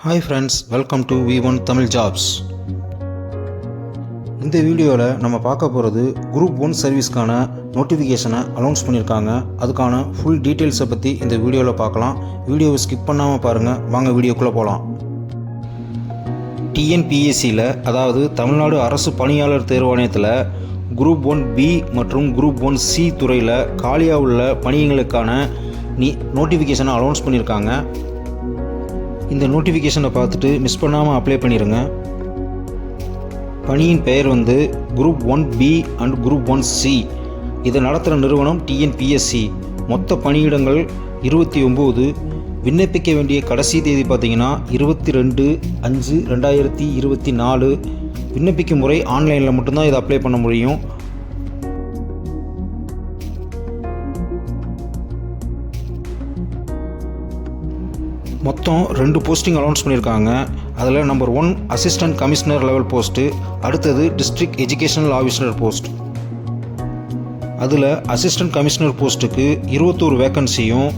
Hi friends, welcome to V1 Tamil jobs. இந்த வீடியோவில் நம்ம பார்க்க போகிறது குரூப் 1 சர்வீஸ்க்கான நோட்டிஃபிகேஷனை அனௌன்ஸ் பண்ணியிருக்காங்க. அதுக்கான ஃபுல் டீட்டெயில்ஸை பற்றி இந்த வீடியோவில் பார்க்கலாம். வீடியோவை ஸ்கிப் பண்ணாமல் பாருங்கள். வாங்க வீடியோக்குள்ளே போகலாம். டிஎன்பிஎஸ்சியில் அதாவது தமிழ்நாடு அரசு பணியாளர் தேர்வாணையத்தில் குரூப் 1B மற்றும் குரூப் 1C துறையில் காலியாக உள்ள பணிகளுக்கான நோட்டிஃபிகேஷனை அனௌன்ஸ் பண்ணியிருக்காங்க. இந்த நோட்டிஃபிகேஷனை பார்த்துட்டு மிஸ் பண்ணாமல் அப்ளை பண்ணிடுங்க. பணியின் பெயர் group 1B and group 1C. இதை நடத்துகிற நிறுவனம் டிஎன்பிஎஸ்சி. மொத்த பணியிடங்கள் 29. விண்ணப்பிக்க வேண்டிய கடைசி தேதி பார்த்தீங்கன்னா 22/5/2024. விண்ணப்பிக்கும் முறை ஆன்லைனில் மட்டும்தான் இதை அப்ளை பண்ண முடியும். மொத்தம் 2 போஸ்டிங் அனௌன்ஸ் பண்ணியிருக்காங்க. அதில் number 1 assistant commissioner level post, அடுத்தது டிஸ்ட்ரிக்ட் எஜுகேஷனல் ஆஃபீஸர் போஸ்ட். அதில் அசிஸ்டன்ட் கமிஷனர் போஸ்ட்டுக்கு 21 வேக்கன்சியும்,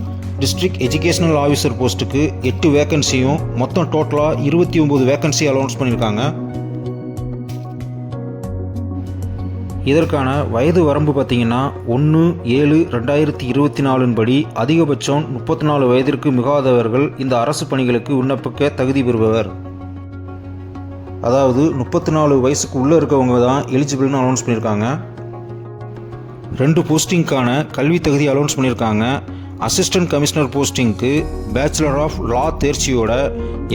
டிஸ்ட்ரிக்ட் எஜுகேஷனல் ஆஃபீஸர் போஸ்ட்டுக்கு 8 வேக்கன்சியும், மொத்தம் டோட்டலாக 29 வேக்கன்சி அனௌன்ஸ் பண்ணியிருக்காங்க. இதற்கான வயது வரம்பு பார்த்திங்கன்னா 1/7/2024 படி அதிகபட்சம் 34 வயதிற்கு மிகாதவர்கள் இந்த அரசு பணிகளுக்கு விண்ணப்பிக்க தகுதி பெறுபவர். அதாவது 34 வயசுக்கு உள்ளே இருக்கவங்க தான் எலிஜிபிள்னு அனௌன்ஸ் பண்ணியிருக்காங்க. 2 போஸ்டிங்க்கான கல்வி தகுதி அனௌன்ஸ் பண்ணியிருக்காங்க. அசிஸ்டன்ட் கமிஷனர் போஸ்டிங்க்கு பேச்சுலர் ஆஃப் லா தேர்ச்சியோட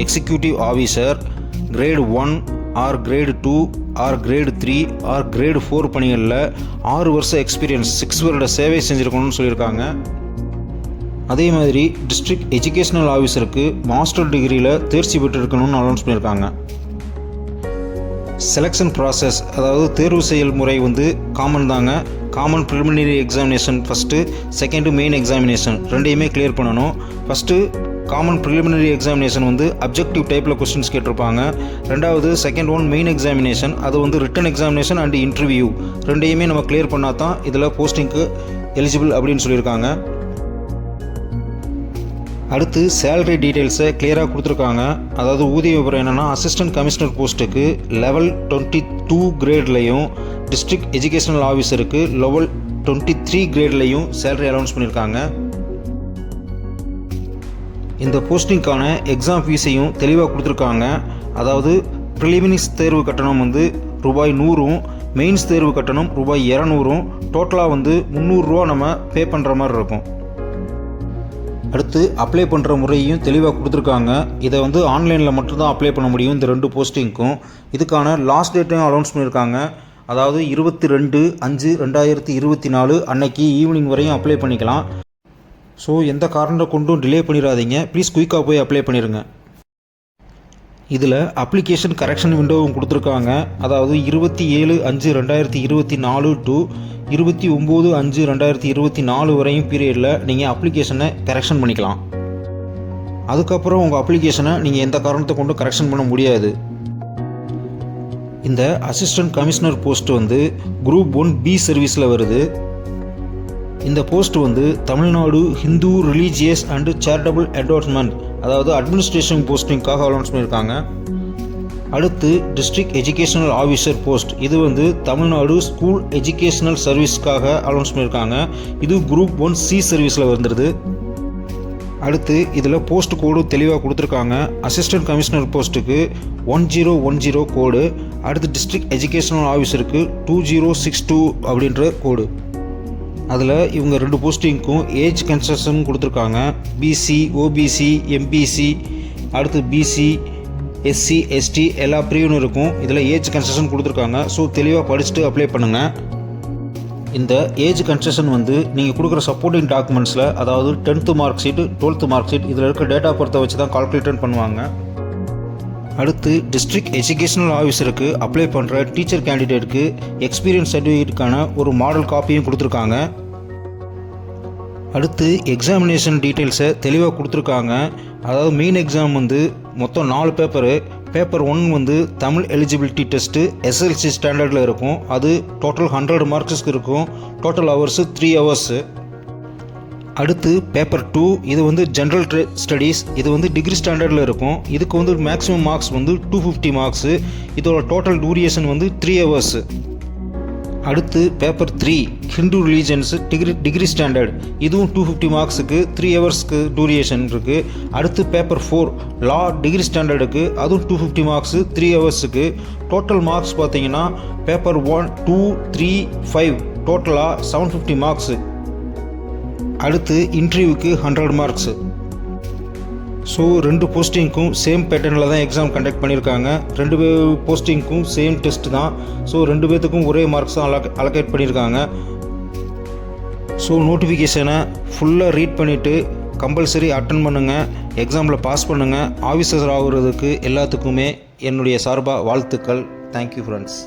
executive officer grade 1 or grade 2 or grade 3 or grade 4 பணிகளில் 6 வருஷ எக்ஸ்பீரியன்ஸ் 6 வருட சேவை செஞ்சுருக்கணும்னு சொல்லியிருக்காங்க. அதே மாதிரி டிஸ்ட்ரிக்ட் எஜுகேஷனல் ஆஃபீஸருக்கு மாஸ்டர் டிகிரியில் தேர்ச்சி பெற்றிருக்கணும்னு அனௌன்ஸ் பண்ணியிருக்காங்க. செலெக்ஷன் ப்ராசஸ் அதாவது தேர்வு செயல்முறை காமன் தாங்க. Common preliminary examination first, second main examination ரெண்டையுமே கிளியர் பண்ணணும். First common preliminary examination objective டைப்பில் கொஸ்டின்ஸ் கேட்டிருப்பாங்க. ரெண்டாவது செகண்ட் ஒன் மெயின் எக்ஸாமினேஷன், அது ரிட்டன் எக்ஸாமினேஷன் அண்ட் இன்டர்வியூ ரெண்டையுமே நம்ம கிளியர் பண்ணால் தான் இதில் போஸ்டிங்க்கு எலிஜிபிள் அப்படின்னு சொல்லியிருக்காங்க. அடுத்து சேலரி டீட்டெயில்ஸை கிளியராக கொடுத்துருக்காங்க. அதாவது ஊதிய விவரம் என்னென்னா, அசிஸ்டன்ட் கமிஷனர் போஸ்ட்டுக்கு லெவல் 22 கிரேட்லையும், டிஸ்ட்ரிக்ட் எஜுகேஷனல் ஆஃபீஸருக்கு லெவல் 23 கிரேட்லையும் சேலரி அனௌன்ஸ் பண்ணியிருக்காங்க. இந்த போஸ்டிங்க்கான எக்ஸாம் ஃபீஸையும் தெளிவாக கொடுத்துருக்காங்க. அதாவது ப்ரிலிமினரிஸ் தேர்வு கட்டணம் ரூபாய் 100, மெயின்ஸ் தேர்வு கட்டணம் ரூபாய் 200, டோட்டலாக 300 ரூபா நம்ம பே பண்ணுற மாதிரி இருக்கும். அடுத்து அப்ளை பண்ணுற முறையும் தெளிவாக கொடுத்துருக்காங்க. இதை ஆன்லைனில் மட்டும்தான் அப்ளை பண்ண முடியும் இந்த 2 போஸ்டிங்க்கும். இதுக்கான லாஸ்ட் டேட்டையும் அனௌன்ஸ் பண்ணியிருக்காங்க. அதாவது 22/5/2024 அன்னைக்கு ஈவினிங் வரையும் அப்ளை பண்ணிக்கலாம். ஸோ எந்த காரணத்தை கொண்டும் டிலே பண்ணிடாதீங்க. ப்ளீஸ் குயிக்காக போய் அப்ளை பண்ணிடுங்க. இதில் அப்ளிகேஷன் கரெக்ஷன் விண்டோவும் கொடுத்துருக்காங்க. அதாவது 27/5/2024 டு 29/5/2024 வரையும் பீரியடில் நீங்கள் அப்ளிகேஷனை கரெக்ஷன் பண்ணிக்கலாம். அதுக்கப்புறம் உங்கள் அப்ளிகேஷனை நீங்கள் எந்த காரணத்தை கொண்டும் கரெக்ஷன் பண்ண முடியாது. இந்த assistant commissioner post group 1B சர்வீஸில் வருது. இந்த post Tamil Nadu Hindu religious and charitable endorsement அதாவது அட்மினிஸ்ட்ரேஷன் போஸ்டிங்காக அனௌன்ஸ் பண்ணியிருக்காங்க. அடுத்து டிஸ்ட்ரிக்ட் எஜுகேஷனல் ஆஃபீஸர் போஸ்ட், இது தமிழ்நாடு ஸ்கூல் எஜுகேஷனல் சர்வீஸ்க்காக அனௌன்ஸ் பண்ணியிருக்காங்க. இது குரூப் 1C சர்வீஸில் வந்துடுது. அடுத்து இதில் போஸ்ட் கோடு தெளிவாக கொடுத்துருக்காங்க. அசிஸ்டன்ட் கமிஷனர் போஸ்ட்டுக்கு 1010 கோடு, அடுத்து டிஸ்ட்ரிக்ட் எஜுகேஷனல் ஆஃபீஸருக்கு 2062 அப்படின்ற கோடு. அதில் இவங்க 2 போஸ்டிங்க்கும் ஏஜ் கன்செஷன் கொடுத்துருக்காங்க. பிசி, ஓபிசி, எம்பிசி, அடுத்து பிசி, எஸ்சி, எஸ்டி எல்லா பிரிவும் இருக்கும். இதில் ஏஜ் கன்செஷன் கொடுத்துருக்காங்க. ஸோ தெளிவாக படிச்சுட்டு அப்ளை பண்ணுங்கள். இந்த ஏஜ் கன்செஷன் நீங்கள் கொடுக்குற சப்போர்ட்டிங் டாக்குமெண்ட்ஸில் அதாவது 10th mark sheet, 12th mark sheet இதில் இருக்க டேட்டா பொறுத்த வச்சு தான் கால்குலேட் பண்ணுவாங்க. அடுத்து டிஸ்ட்ரிக்ட் எஜுகேஷனல் ஆஃபீஸருக்கு அப்ளை பண்ணுற டீச்சர் கேண்டிடேட்டுக்கு எக்ஸ்பீரியன்ஸ் சர்டிஃபிகேட்டுக்கான ஒரு மாடல் காப்பியும் கொடுத்துருக்காங்க. அடுத்து எக்ஸாமினேஷன் டீட்டெயில்ஸை தெளிவாக கொடுத்துருக்காங்க. அதாவது மெயின் எக்ஸாம் மொத்தம் 4 paper. Paper 1 Tamil eligibility test SLC ஸ்டாண்டர்டில் இருக்கும். அது டோட்டல் 100 மார்க்ஸுக்கு இருக்கும். Total hours 3 hours. அடுத்து பேப்பர் 2 இது வந்து ஜென்ரல் ஸ்டடீஸ். இது வந்து டிகிரி ஸ்டாண்டர்டில் இருக்கும். இதுக்கு வந்து மேக்ஸிமம் மார்க்ஸ் வந்து 250 மார்க்ஸு. இதோட டோட்டல் டூரியேஷன் வந்து 3 hours. அடுத்து paper 3 Hindu religions degree standard. இதுவும் 250 மார்க்ஸுக்கு 3 ஹவர்ஸ்க்கு டூரியேஷன் இருக்குது. அடுத்து பேப்பர் 4 லா டிகிரி ஸ்டாண்டர்டுக்கு, அதுவும் 250 மார்க்ஸு 3 ஹவர்ஸுக்கு. டோட்டல் மார்க்ஸ் பார்த்தீங்கன்னா பேப்பர் 1, 2, 3, 5 டோட்டலாக 750 மார்க்ஸு. அடுத்து இன்டர்வியூக்கு 100 மார்க்ஸு. ஸோ 2 போஸ்டிங்க்கும் சேம் பேட்டர்னில் தான் எக்ஸாம் கண்டக்ட் பண்ணியிருக்காங்க. 2 போஸ்டிங்க்கும் சேம் டெஸ்ட் தான். ஸோ 2 பேர்த்துக்கும் ஒரே மார்க்ஸ் தான் அலோகேட் பண்ணியிருக்காங்க. ஸோ நோட்டிஃபிகேஷனை ஃபுல்லாக ரீட் பண்ணிவிட்டு கம்பல்சரி அட்டன் பண்ணுங்கள். எக்ஸாமில் பாஸ் பண்ணுங்கள். ஆஃபீஸர் ஆகுறதுக்கு எல்லாத்துக்குமே என்னுடைய சார்பாக வாழ்த்துக்கள். Thank you friends.